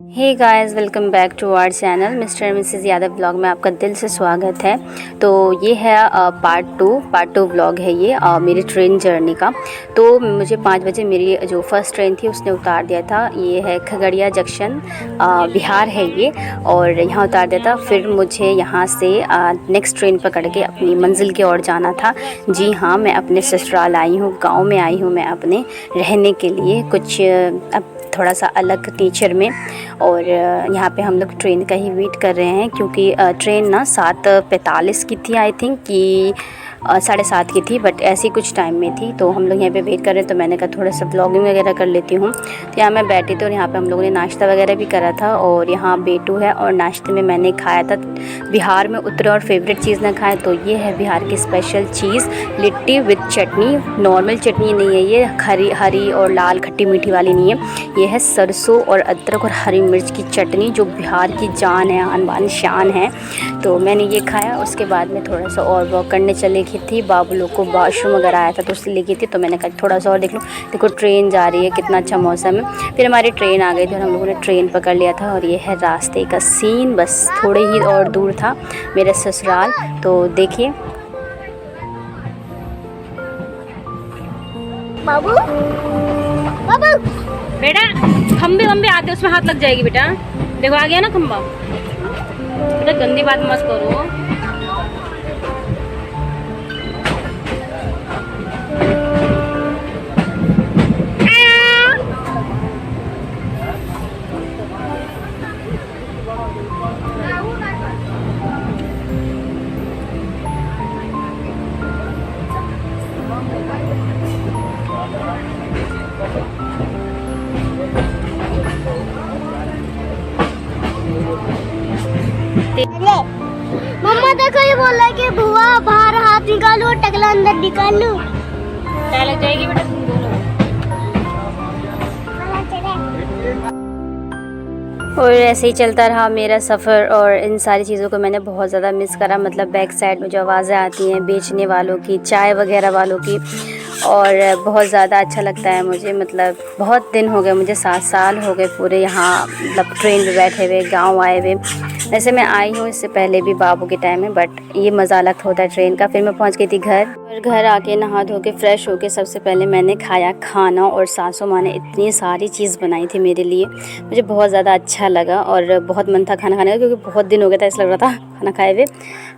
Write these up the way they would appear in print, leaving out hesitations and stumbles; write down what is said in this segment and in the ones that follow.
Hey guys, welcome back to our channel Mr and Mrs Yadav blog में आपका दिल से स्वागत है। तो ये है पार्ट टू व्लॉग है ये मेरी ट्रेन जर्नी का। तो मुझे 5 बजे मेरी जो फर्स्ट ट्रेन थी उसने उतार दिया था। ये है खगड़िया जंक्शन, बिहार है ये, और यहाँ उतार दिया था। फिर मुझे यहाँ से नेक्स्ट ट्रेन पकड़ के अपनी मंजिल की ओर जाना था। जी हाँ, मैं अपने ससुराल आई हूँ, गाँव में आई हूँ मैं अपने रहने के लिए, कुछ अब थोड़ा सा अलग नेचर में। और यहाँ पे हम लोग ट्रेन का ही वेट कर रहे हैं क्योंकि ट्रेन ना 7:45 की थी, आई थिंक कि 7:30 की थी, बट ऐसी कुछ टाइम में थी। तो हम लोग यहाँ पे वेट कर रहे हैं, तो मैंने कहा थोड़ा सा ब्लॉगिंग वगैरह कर लेती हूँ। तो यहाँ मैं बैठी थी और यहाँ पे हम लोगों ने नाश्ता वगैरह भी करा था। और यहाँ बेटू है और नाश्ते में मैंने खाया था, बिहार में उतरे और फेवरेट चीज़ ना खाए तो ये है बिहार की स्पेशल चीज़, लिट्टी विद चटनी। नॉर्मल चटनी नहीं है ये, हरी और लाल खट्टी मीठी वाली नहीं है, ये है सरसों और अदरक और हरी मिर्च की चटनी, जो बिहार की जान है, आन बान शान है। तो मैंने ये खाया। उसके बाद में थोड़ा सा और वॉक करने चले गई थी, बाबू लोग को वॉशरूम वगैरह आया था तो उससे ले गई थी। तो मैंने कहा थोड़ा सा और देख लूँ। देखो ट्रेन जा रही है, कितना अच्छा मौसम है। फिर हमारी ट्रेन आ गई थी और हम लोगों ने ट्रेन पकड़ लिया था। और ये है रास्ते का सीन, बस थोड़े ही और दूर था मेरा ससुराल। तो देखिए बाबू बाबू बेटा, खंबे वंबे आते उसमें हाथ लग जाएगी बेटा। देखो आ गया ना खंबा। बेटा गंदी बात मत करो। मम्मा देखो, ये बोल रहा है कि बुआ बाहर हाथ निकालो, टकला अंदर निकाल लो। क्या लग जाएगी बेटा तुम दोनों। और ऐसे ही चलता रहा मेरा सफ़र। और इन सारी चीज़ों को मैंने बहुत ज़्यादा मिस करा। मतलब बैक साइड में जो आवाज़ें आती हैं बेचने वालों की, चाय वगैरह वालों की, और बहुत ज़्यादा अच्छा लगता है मुझे। मतलब बहुत दिन हो गए मुझे, 7 साल हो गए पूरे यहाँ, मतलब ट्रेन में बैठे हुए, गांव आए हुए। वैसे मैं आई हूँ इससे पहले भी बाबू के टाइम में, बट ये मज़ा अलग होता है ट्रेन का। फिर मैं पहुँच गई थी घर, और घर आके नहा धो के फ्रेश होके सबसे पहले मैंने खाया खाना। और सासू माँ ने इतनी सारी चीज़ बनाई थी मेरे लिए, मुझे बहुत ज़्यादा अच्छा लगा और बहुत मन था खाना खाने का, क्योंकि बहुत दिन हो गया था, ऐसा लग रहा था खाना खाए हुए।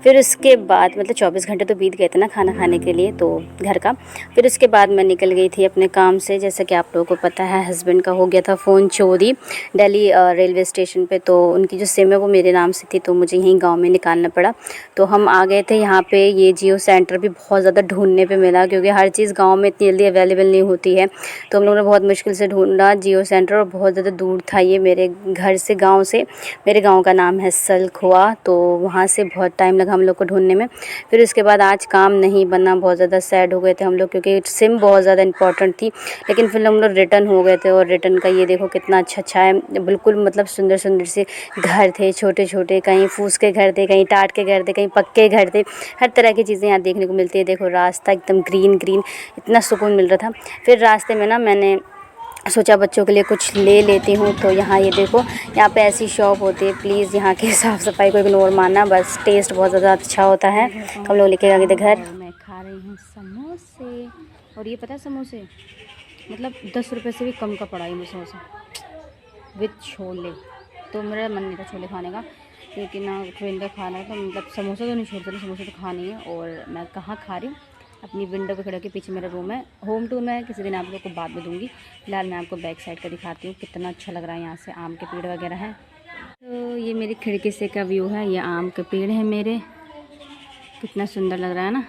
फिर उसके बाद मतलब 24 घंटे तो बीत गए थे ना खाना खाने के लिए, तो घर का। फिर उसके बाद मैं निकल गई थी अपने काम से। जैसे कि आप लोगों को पता है, हस्बैंड का हो गया था फ़ोन चोरी दिल्ली रेलवे स्टेशन पे। तो उनकी जो सिम है वो मेरे नाम से थी, तो मुझे यहीं गांव में निकालना पड़ा। तो हम आ गए थे यहाँ पे। ये जियो सेंटर भी बहुत ज़्यादा ढूंढने पे मिला, क्योंकि हर चीज़ गाँव में इतनी जल्दी अवेलेबल नहीं होती है। तो हम लोगों ने बहुत मुश्किल से ढूंढा जियो सेंटर, और बहुत ज़्यादा दूर था ये मेरे घर से, गाँव से। मेरे गाँव का नाम है सलखुआ, तो वहाँ से बहुत टाइम लगा हम लोग को ढूंढने में। फिर उसके बाद आज काम नहीं बना, बहुत ज़्यादा सैड हो गए थे हम लोग, क्योंकि सिम बहुत ज़्यादा इंपॉर्टेंट थी। लेकिन फिर हम लोग रिटर्न हो गए थे। और रिटर्न का ये देखो कितना अच्छा है, बिल्कुल मतलब सुंदर सुंदर से घर थे, छोटे छोटे, कहीं फूस के घर थे, कहीं टाट के घर थे, कहीं पक्के घर थे। हर तरह की चीज़ें यहाँ देखने को मिलती है। देखो रास्ता एकदम ग्रीन ग्रीन, इतना सुकून मिल रहा था। फिर रास्ते में ना मैंने सोचा बच्चों के लिए कुछ ले लेती हूँ। तो यहाँ ये देखो, यहाँ पे ऐसी शॉप होती है, प्लीज़ यहाँ की साफ़ सफाई को इग्नोर मानना, बस टेस्ट बहुत ज़्यादा अच्छा होता है। हम लोग लेके आ गए थे घर। मैं खा रही हूँ समोसे, और ये पता है समोसे मतलब 10 रुपये से भी कम का पड़ा ये समोसा विद छोले। तो मेरा मन नहीं था छोले खाने का, क्योंकि ना ट्रेन का खाना है, तो मतलब समोसा तो नहीं छोड़ सकते, समोसे तो खानी है। और मैं कहाँ खा रही हूँ, अपनी विंडो पे खड़े के पीछे मेरा रूम है। होम टूर मैं किसी दिन आप लोग को बाद में दूंगी। फिलहाल मैं आपको बैक साइड का दिखाती हूँ, कितना अच्छा लग रहा है। यहाँ से आम के पेड़ वगैरह हैं। तो ये मेरी खिड़की से का व्यू है, ये आम के पेड़ हैं मेरे, कितना सुंदर लग रहा है ना।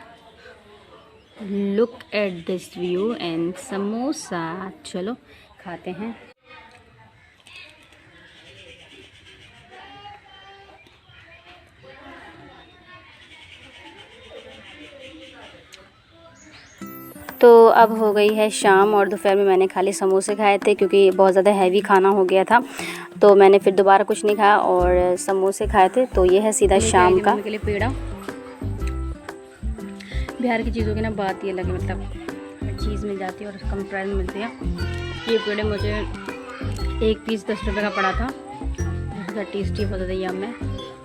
Look at this view and samosa. चलो खाते हैं। तो अब हो गई है शाम, और दोपहर में मैंने खाली समोसे खाए थे, क्योंकि बहुत ज़्यादा हैवी खाना हो गया था। तो मैंने फिर दोबारा कुछ नहीं खाया और समोसे खाए थे। तो ये है सीधा शाम का। के लिए पेड़ा, बिहार की चीज़ों की ना बात ही अलग है, मतलब चीज़ मिल जाती है और कम प्राइस में मिलती है। ये पेड़े मुझे एक पीस 10 रुपये का पड़ा था। बहुत ज़्यादा टेस्टी बहुत ज़्यादा यम है।